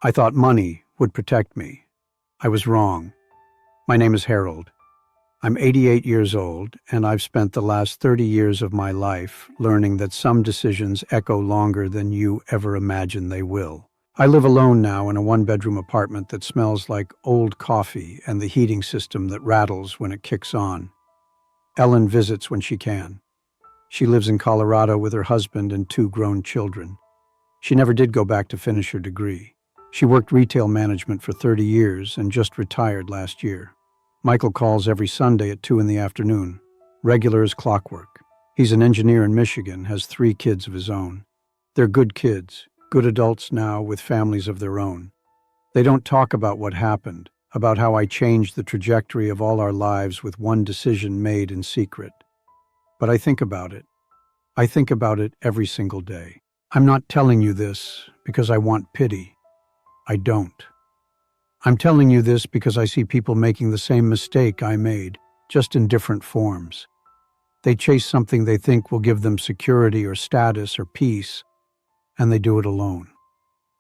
I thought money would protect me. I was wrong. My name is Harold. I'm 88 years old, and I've spent the last 30 years of my life learning that some decisions echo longer than you ever imagine they will. I live alone now in a one-bedroom apartment that smells like old coffee and the heating system that rattles when it kicks on. Ellen visits when she can. She lives in Colorado with her husband and 2 grown children. She never did go back to finish her degree. She worked retail management for 30 years and just retired last year. Michael calls every Sunday at 2 in the afternoon, regular as clockwork. He's an engineer in Michigan, has 3 kids of his own. They're good kids, good adults now with families of their own. They don't talk about what happened, about how I changed the trajectory of all our lives with one decision made in secret. But I think about it. I think about it every single day. I'm not telling you this because I want pity. I don't. I'm telling you this because I see people making the same mistake I made, just in different forms. They chase something they think will give them security or status or peace, and they do it alone.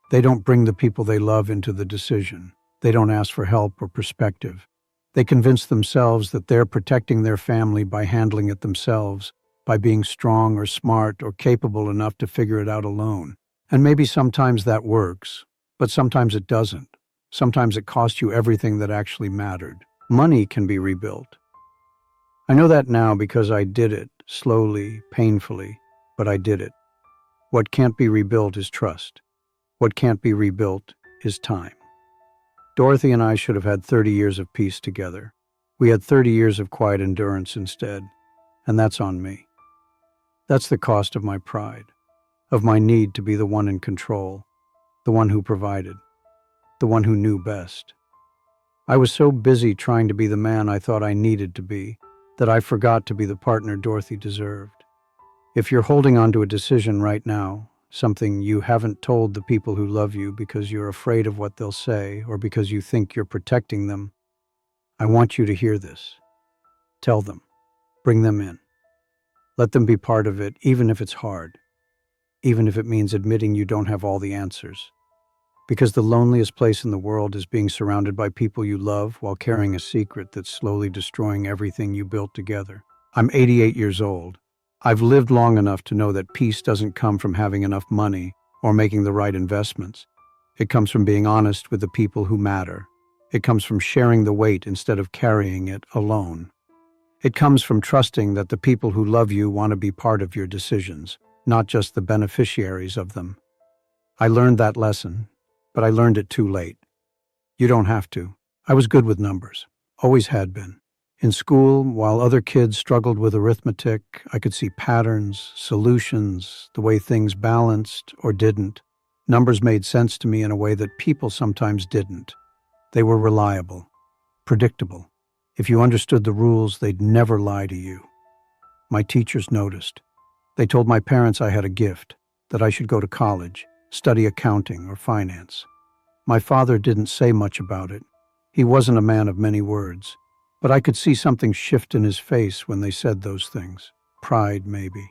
They don't bring the people they love into the decision. They don't ask for help or perspective. They convince themselves that they're protecting their family by handling it themselves, by being strong or smart or capable enough to figure it out alone. And maybe sometimes that works, but sometimes it doesn't. Sometimes it costs you everything that actually mattered. Money can be rebuilt. I know that now because I did it, slowly, painfully, but I did it. What can't be rebuilt is trust. What can't be rebuilt is time. Dorothy and I should have had 30 years of peace together. We had 30 years of quiet endurance instead, and that's on me. That's the cost of my pride, of my need to be the one in control, the one who provided, the one who knew best. I was so busy trying to be the man I thought I needed to be that I forgot to be the partner Dorothy deserved. If you're holding on to a decision right now, something you haven't told the people who love you because you're afraid of what they'll say or because you think you're protecting them, I want you to hear this. Tell them. Bring them in. Let them be part of it, even if it's hard, even if it means admitting you don't have all the answers. Because the loneliest place in the world is being surrounded by people you love while carrying a secret that's slowly destroying everything you built together. I'm 88 years old. I've lived long enough to know that peace doesn't come from having enough money or making the right investments. It comes from being honest with the people who matter. It comes from sharing the weight instead of carrying it alone. It comes from trusting that the people who love you want to be part of your decisions, not just the beneficiaries of them. I learned that lesson, but I learned it too late. You don't have to. I was good with numbers, always had been. In school, while other kids struggled with arithmetic, I could see patterns, solutions, the way things balanced or didn't. Numbers made sense to me in a way that people sometimes didn't. They were reliable, predictable. If you understood the rules, they'd never lie to you. My teachers noticed. They told my parents I had a gift, that I should go to college, study accounting or finance. My father didn't say much about it. He wasn't a man of many words, but I could see something shift in his face when they said those things. Pride, maybe.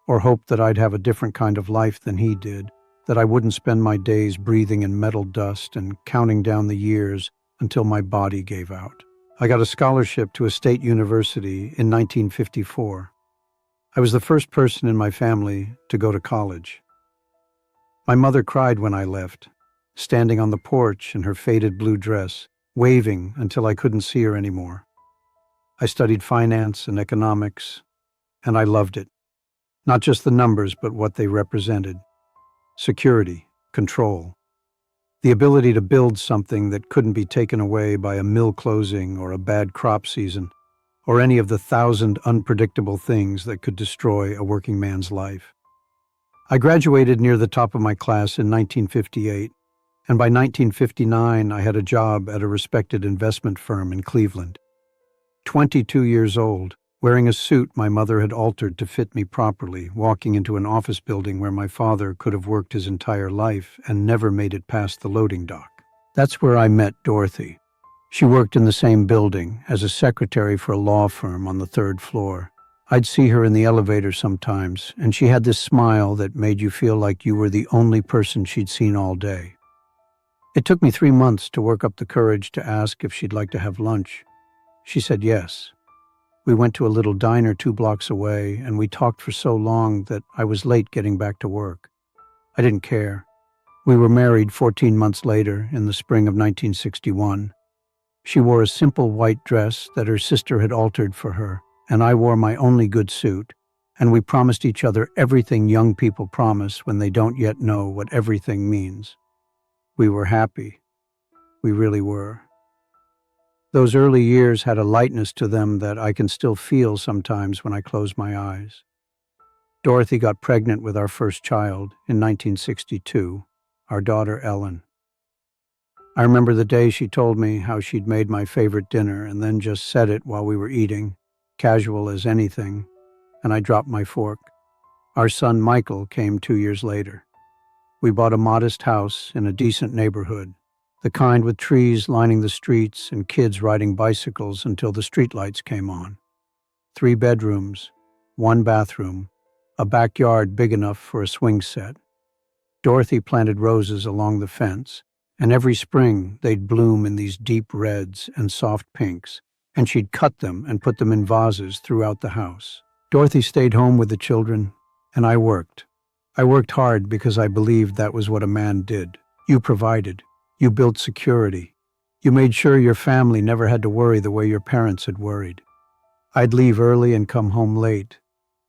Or hope that I'd have a different kind of life than he did, that I wouldn't spend my days breathing in metal dust and counting down the years until my body gave out. I got a scholarship to a state university in 1954. I was the first person in my family to go to college. My mother cried when I left, standing on the porch in her faded blue dress, waving until I couldn't see her anymore. I studied finance and economics, and I loved it. Not just the numbers, but what they represented. Security, control. The ability to build something that couldn't be taken away by a mill closing or a bad crop season, or any of the 1,000 unpredictable things that could destroy a working man's life. I graduated near the top of my class in 1958, and by 1959 I had a job at a respected investment firm in Cleveland. 22 years old, wearing a suit my mother had altered to fit me properly, walking into an office building where my father could have worked his entire life and never made it past the loading dock. That's where I met Dorothy. She worked in the same building as a secretary for a law firm on the 3rd floor. I'd see her in the elevator sometimes, and she had this smile that made you feel like you were the only person she'd seen all day. It took me 3 months to work up the courage to ask if she'd like to have lunch. She said yes. We went to a little diner 2 blocks away, and we talked for so long that I was late getting back to work. I didn't care. We were married 14 months later, in the spring of 1961. She wore a simple white dress that her sister had altered for her, and I wore my only good suit, and we promised each other everything young people promise when they don't yet know what everything means. We were happy. We really were. Those early years had a lightness to them that I can still feel sometimes when I close my eyes. Dorothy got pregnant with our first child in 1962, our daughter Ellen. I remember the day she told me how she'd made my favorite dinner and then just said it while we were eating, casual as anything, and I dropped my fork. Our son Michael came 2 years later. We bought a modest house in a decent neighborhood, the kind with trees lining the streets and kids riding bicycles until the streetlights came on. 3 bedrooms, 1 bathroom, a backyard big enough for a swing set. Dorothy planted roses along the fence, and every spring they'd bloom in these deep reds and soft pinks, and she'd cut them and put them in vases throughout the house. Dorothy stayed home with the children, and I worked. I worked hard because I believed that was what a man did. You provided. You built security. You made sure your family never had to worry the way your parents had worried. I'd leave early and come home late,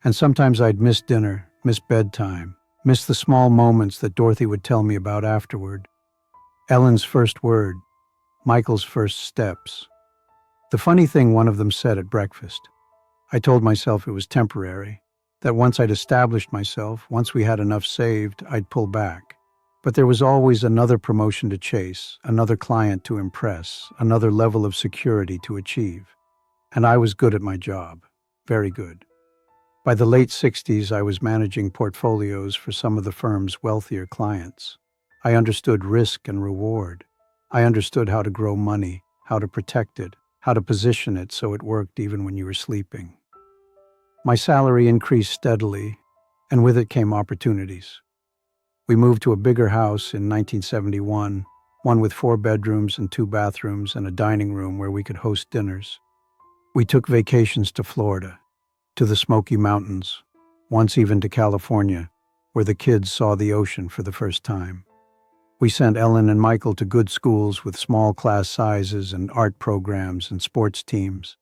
and sometimes I'd miss dinner, miss bedtime, miss the small moments that Dorothy would tell me about afterward. Ellen's first word, Michael's first steps. The funny thing one of them said at breakfast. I told myself it was temporary, that once I'd established myself, once we had enough saved, I'd pull back. But there was always another promotion to chase, another client to impress, another level of security to achieve. And I was good at my job, very good. By the late 60s, I was managing portfolios for some of the firm's wealthier clients. I understood risk and reward. I understood how to grow money, how to protect it, how to position it so it worked even when you were sleeping. My salary increased steadily, and with it came opportunities. We moved to a bigger house in 1971, one with 4 bedrooms and 2 bathrooms and a dining room where we could host dinners. We took vacations to Florida, to the Smoky Mountains, once even to California, where the kids saw the ocean for the first time. We sent Ellen and Michael to good schools with small class sizes and art programs and sports teams.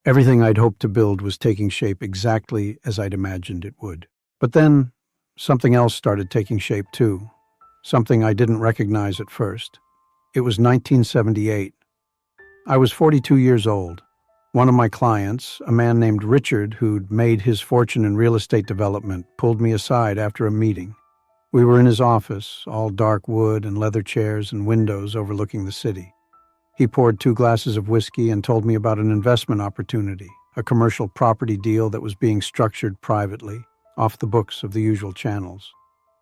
Everything I'd hoped to build was taking shape exactly as I'd imagined it would. But then, something else started taking shape too, something I didn't recognize at first. It was 1978. I was 42 years old. One of my clients, a man named Richard who'd made his fortune in real estate development, pulled me aside after a meeting. We were in his office, all dark wood and leather chairs and windows overlooking the city. He poured 2 glasses of whiskey and told me about an investment opportunity, a commercial property deal that was being structured privately, off the books of the usual channels.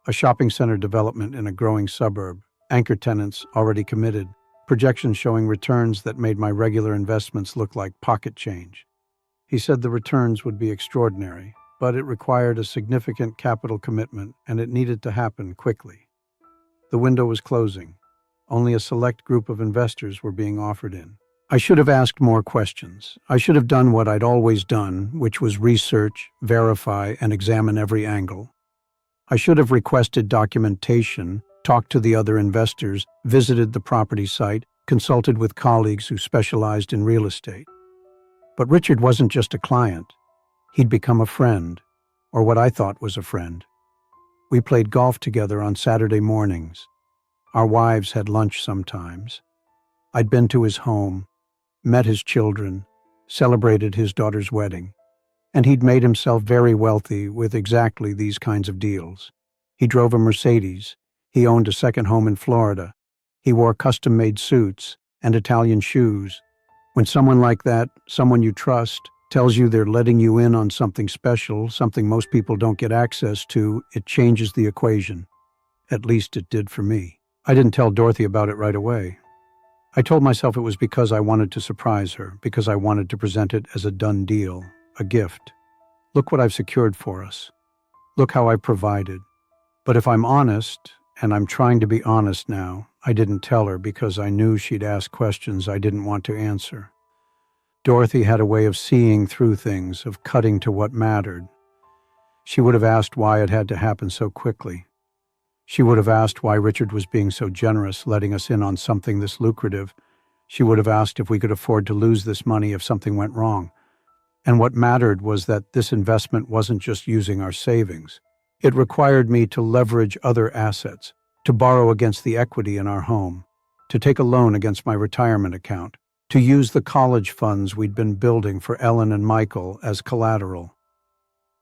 A shopping center development in a growing suburb, anchor tenants already committed, projections showing returns that made my regular investments look like pocket change. He said the returns would be extraordinary, but it required a significant capital commitment and it needed to happen quickly. The window was closing. Only a select group of investors were being offered in. I should have asked more questions. I should have done what I'd always done, which was research, verify, and examine every angle. I should have requested documentation, talked to the other investors, visited the property site, consulted with colleagues who specialized in real estate. But Richard wasn't just a client. He'd become a friend, or what I thought was a friend. We played golf together on Saturday mornings. Our wives had lunch sometimes. I'd been to his home, met his children, celebrated his daughter's wedding, and he'd made himself very wealthy with exactly these kinds of deals. He drove a Mercedes, he owned a second home in Florida, he wore custom-made suits and Italian shoes. When someone like that, someone you trust, tells you they're letting you in on something special, something most people don't get access to, it changes the equation. At least it did for me. I didn't tell Dorothy about it right away. I told myself it was because I wanted to surprise her, because I wanted to present it as a done deal, a gift. Look what I've secured for us. Look how I've provided. But if I'm honest, and I'm trying to be honest now. I didn't tell her because I knew she'd ask questions I didn't want to answer. Dorothy had a way of seeing through things, of cutting to what mattered. She would have asked why it had to happen so quickly. She would have asked why Richard was being so generous, letting us in on something this lucrative. She would have asked if we could afford to lose this money if something went wrong. And what mattered was that this investment wasn't just using our savings. It required me to leverage other assets, to borrow against the equity in our home, to take a loan against my retirement account, to use the college funds we'd been building for Ellen and Michael as collateral.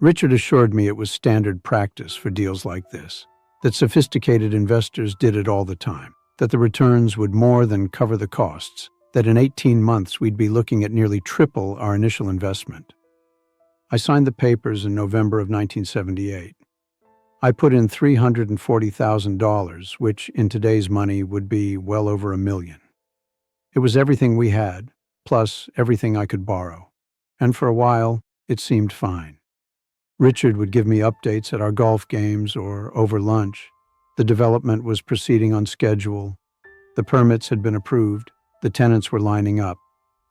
Richard assured me it was standard practice for deals like this, that sophisticated investors did it all the time, that the returns would more than cover the costs, that in 18 months we'd be looking at nearly triple our initial investment. I signed the papers in November of 1978. I put in $340,000, which in today's money would be well over $1 million. It was everything we had, plus everything I could borrow. And for a while, it seemed fine. Richard would give me updates at our golf games or over lunch. The development was proceeding on schedule. The permits had been approved. The tenants were lining up.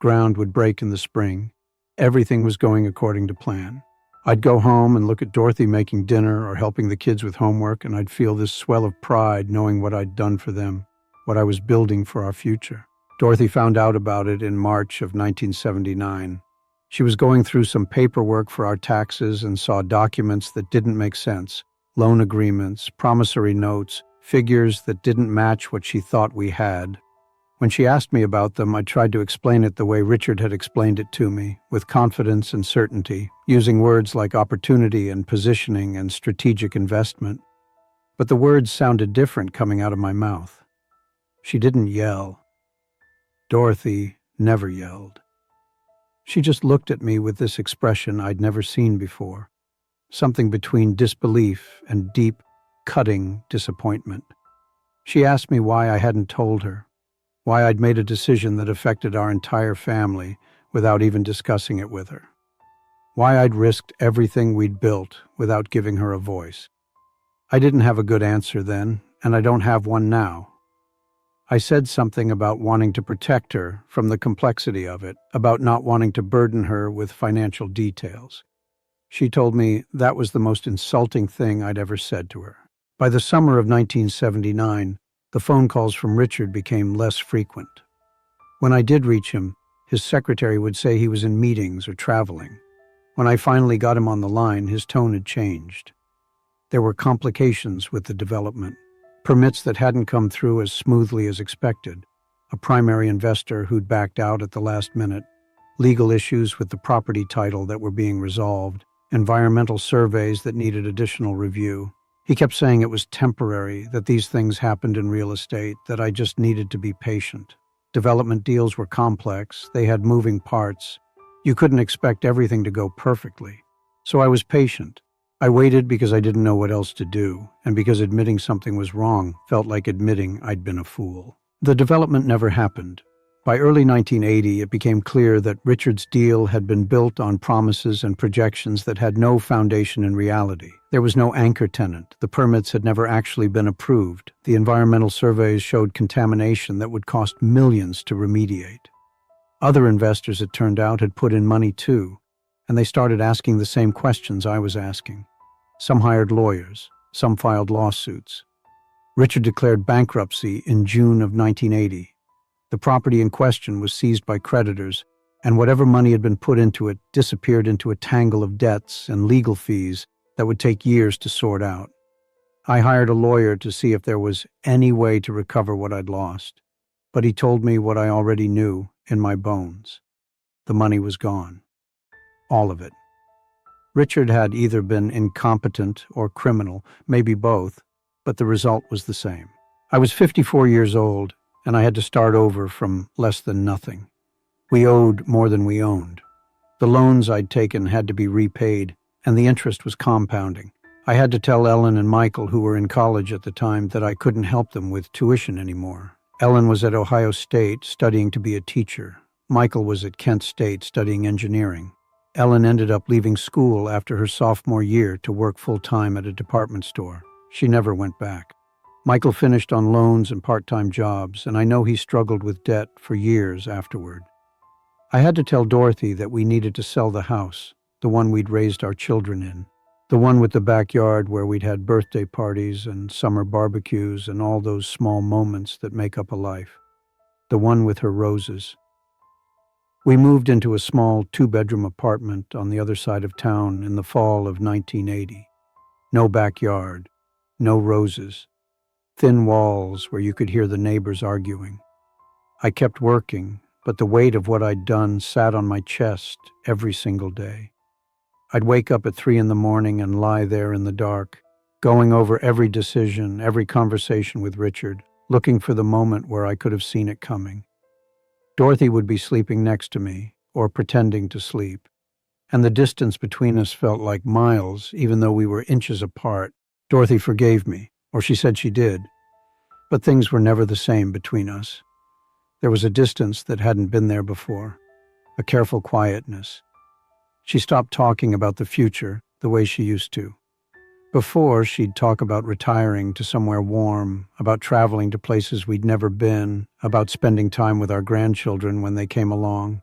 Ground would break in the spring. Everything was going according to plan. I'd go home and look at Dorothy making dinner or helping the kids with homework, and I'd feel this swell of pride knowing what I'd done for them, what I was building for our future. Dorothy found out about it in March of 1979. She was going through some paperwork for our taxes and saw documents that didn't make sense, loan agreements, promissory notes, figures that didn't match what she thought we had. When she asked me about them, I tried to explain it the way Richard had explained it to me, with confidence and certainty, using words like opportunity and positioning and strategic investment. But the words sounded different coming out of my mouth. She didn't yell. Dorothy never yelled. She just looked at me with this expression I'd never seen before, something between disbelief and deep, cutting disappointment. She asked me why I hadn't told her, why I'd made a decision that affected our entire family without even discussing it with her, why I'd risked everything we'd built without giving her a voice. I didn't have a good answer then, and I don't have one now. I said something about wanting to protect her from the complexity of it, about not wanting to burden her with financial details. She told me that was the most insulting thing I'd ever said to her. By the summer of 1979, the phone calls from Richard became less frequent. When I did reach him, his secretary would say he was in meetings or traveling. When I finally got him on the line, his tone had changed. There were complications with the development, permits that hadn't come through as smoothly as expected, a primary investor who'd backed out at the last minute, legal issues with the property title that were being resolved, environmental surveys that needed additional review. He kept saying it was temporary, that these things happened in real estate, that I just needed to be patient. Development deals were complex, they had moving parts. You couldn't expect everything to go perfectly. So I was patient. I waited because I didn't know what else to do, and because admitting something was wrong felt like admitting I'd been a fool. The development never happened. By early 1980, it became clear that Richard's deal had been built on promises and projections that had no foundation in reality. There was no anchor tenant. The permits had never actually been approved. The environmental surveys showed contamination that would cost millions to remediate. Other investors, it turned out, had put in money too, and they started asking the same questions I was asking. Some hired lawyers, some filed lawsuits. Richard declared bankruptcy in June of 1980. The property in question was seized by creditors, and whatever money had been put into it disappeared into a tangle of debts and legal fees that would take years to sort out. I hired a lawyer to see if there was any way to recover what I'd lost, but he told me what I already knew in my bones. The money was gone. All of it. Richard had either been incompetent or criminal, maybe both, but the result was the same. I was 54 years old, and I had to start over from less than nothing. We owed more than we owned. The loans I'd taken had to be repaid, and the interest was compounding. I had to tell Ellen and Michael, who were in college at the time, that I couldn't help them with tuition anymore. Ellen was at Ohio State studying to be a teacher. Michael was at Kent State studying engineering. Ellen ended up leaving school after her sophomore year to work full-time at a department store. She never went back. Michael finished on loans and part-time jobs, and I know he struggled with debt for years afterward. I had to tell Dorothy that we needed to sell the house, the one we'd raised our children in, the one with the backyard where we'd had birthday parties and summer barbecues and all those small moments that make up a life, the one with her roses. We moved into a small two-bedroom apartment on the other side of town in the fall of 1980. No backyard, no roses, thin walls where you could hear the neighbors arguing. I kept working, but the weight of what I'd done sat on my chest every single day. I'd wake up at 3 in the morning and lie there in the dark, going over every decision, every conversation with Richard, looking for the moment where I could have seen it coming. Dorothy would be sleeping next to me, or pretending to sleep, and the distance between us felt like miles, even though we were inches apart. Dorothy forgave me, or she said she did, but things were never the same between us. There was a distance that hadn't been there before, a careful quietness. She stopped talking about the future the way she used to. Before, she'd talk about retiring to somewhere warm, about traveling to places we'd never been, about spending time with our grandchildren when they came along.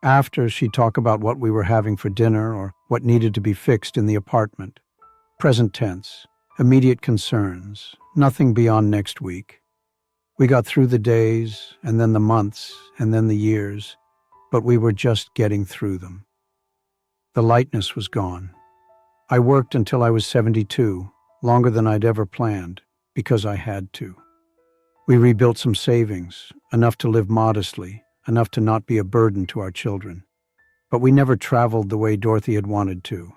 After, she'd talk about what we were having for dinner or what needed to be fixed in the apartment. Present tense, immediate concerns, nothing beyond next week. We got through the days, and then the months, and then the years, but we were just getting through them. The lightness was gone. I worked until I was 72, longer than I'd ever planned, because I had to. We rebuilt some savings, enough to live modestly, enough to not be a burden to our children. But we never traveled the way Dorothy had wanted to.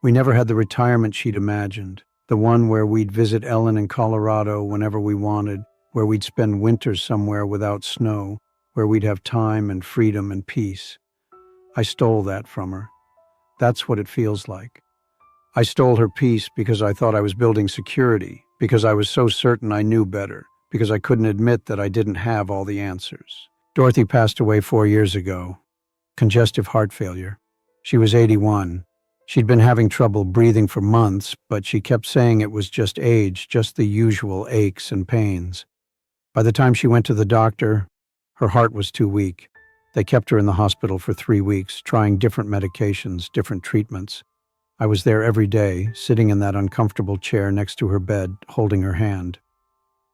We never had the retirement she'd imagined, the one where we'd visit Ellen in Colorado whenever we wanted, where we'd spend winters somewhere without snow, where we'd have time and freedom and peace. I stole that from her. That's what it feels like. I stole her peace because I thought I was building security, because I was so certain I knew better, because I couldn't admit that I didn't have all the answers. Dorothy passed away 4 years ago. Congestive heart failure. She was 81. She'd been having trouble breathing for months, but she kept saying it was just age, just the usual aches and pains. By the time she went to the doctor, her heart was too weak. They kept her in the hospital for 3 weeks, trying different medications, different treatments. I was there every day, sitting in that uncomfortable chair next to her bed, holding her hand.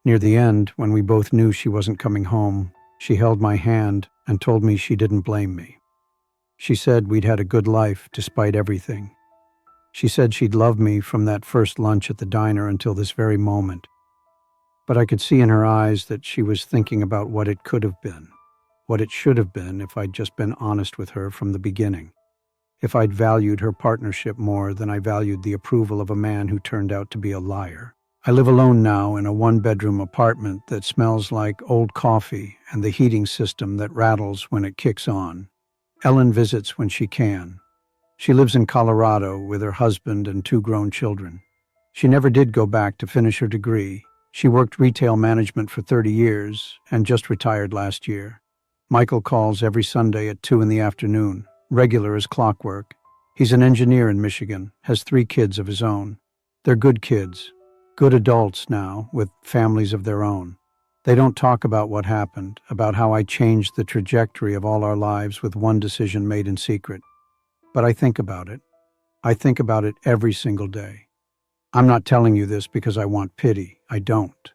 Near the end, when we both knew she wasn't coming home, she held my hand and told me she didn't blame me. She said we'd had a good life despite everything. She said she'd loved me from that first lunch at the diner until this very moment. But I could see in her eyes that she was thinking about what it could have been, what it should have been if I'd just been honest with her from the beginning. If I'd valued her partnership more than I valued the approval of a man who turned out to be a liar. I live alone now in a one-bedroom apartment that smells like old coffee and the heating system that rattles when it kicks on. Ellen visits when she can. She lives in Colorado with her husband and 2 grown children. She never did go back to finish her degree. She worked retail management for 30 years and just retired last year. Michael calls every Sunday at 2 in the afternoon. Regular as clockwork. He's an engineer in Michigan, has 3 kids of his own. They're good kids, good adults now, with families of their own. They don't talk about what happened, about how I changed the trajectory of all our lives with one decision made in secret. But I think about it. I think about it every single day. I'm not telling you this because I want pity. I don't.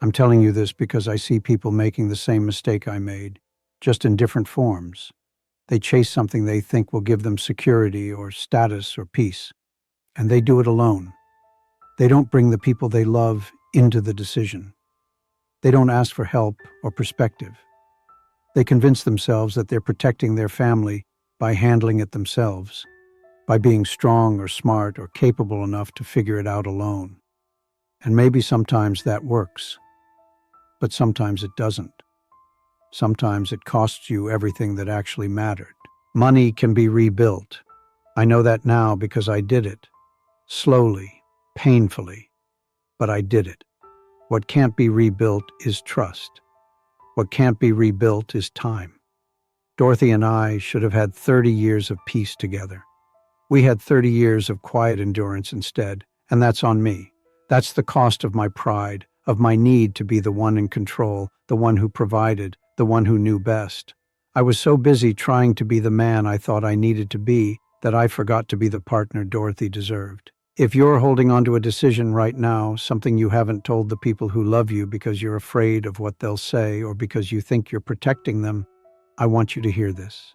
I'm telling you this because I see people making the same mistake I made, just in different forms. They chase something they think will give them security or status or peace, and they do it alone. They don't bring the people they love into the decision. They don't ask for help or perspective. They convince themselves that they're protecting their family by handling it themselves, by being strong or smart or capable enough to figure it out alone. And maybe sometimes that works, but sometimes it doesn't. Sometimes it costs you everything that actually mattered. Money can be rebuilt. I know that now because I did it. Slowly, painfully, but I did it. What can't be rebuilt is trust. What can't be rebuilt is time. Dorothy and I should have had 30 years of peace together. We had 30 years of quiet endurance instead, and that's on me. That's the cost of my pride, of my need to be the one in control, the one who provided, the one who knew best. I was so busy trying to be the man I thought I needed to be that I forgot to be the partner Dorothy deserved. If you're holding on to a decision right now, something you haven't told the people who love you because you're afraid of what they'll say or because you think you're protecting them, I want you to hear this.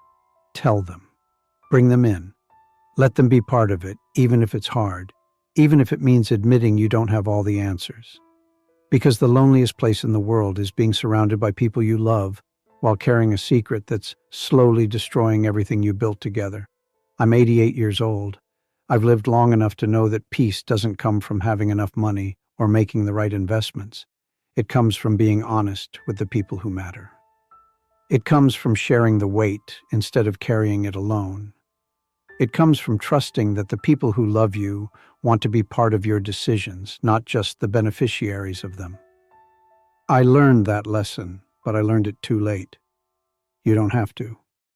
Tell them. Bring them in. Let them be part of it, even if it's hard, even if it means admitting you don't have all the answers. Because the loneliest place in the world is being surrounded by people you love while carrying a secret that's slowly destroying everything you built together. I'm 88 years old. I've lived long enough to know that peace doesn't come from having enough money or making the right investments. It comes from being honest with the people who matter. It comes from sharing the weight instead of carrying it alone. It comes from trusting that the people who love you want to be part of your decisions, not just the beneficiaries of them. I learned that lesson, but I learned it too late. You don't have to.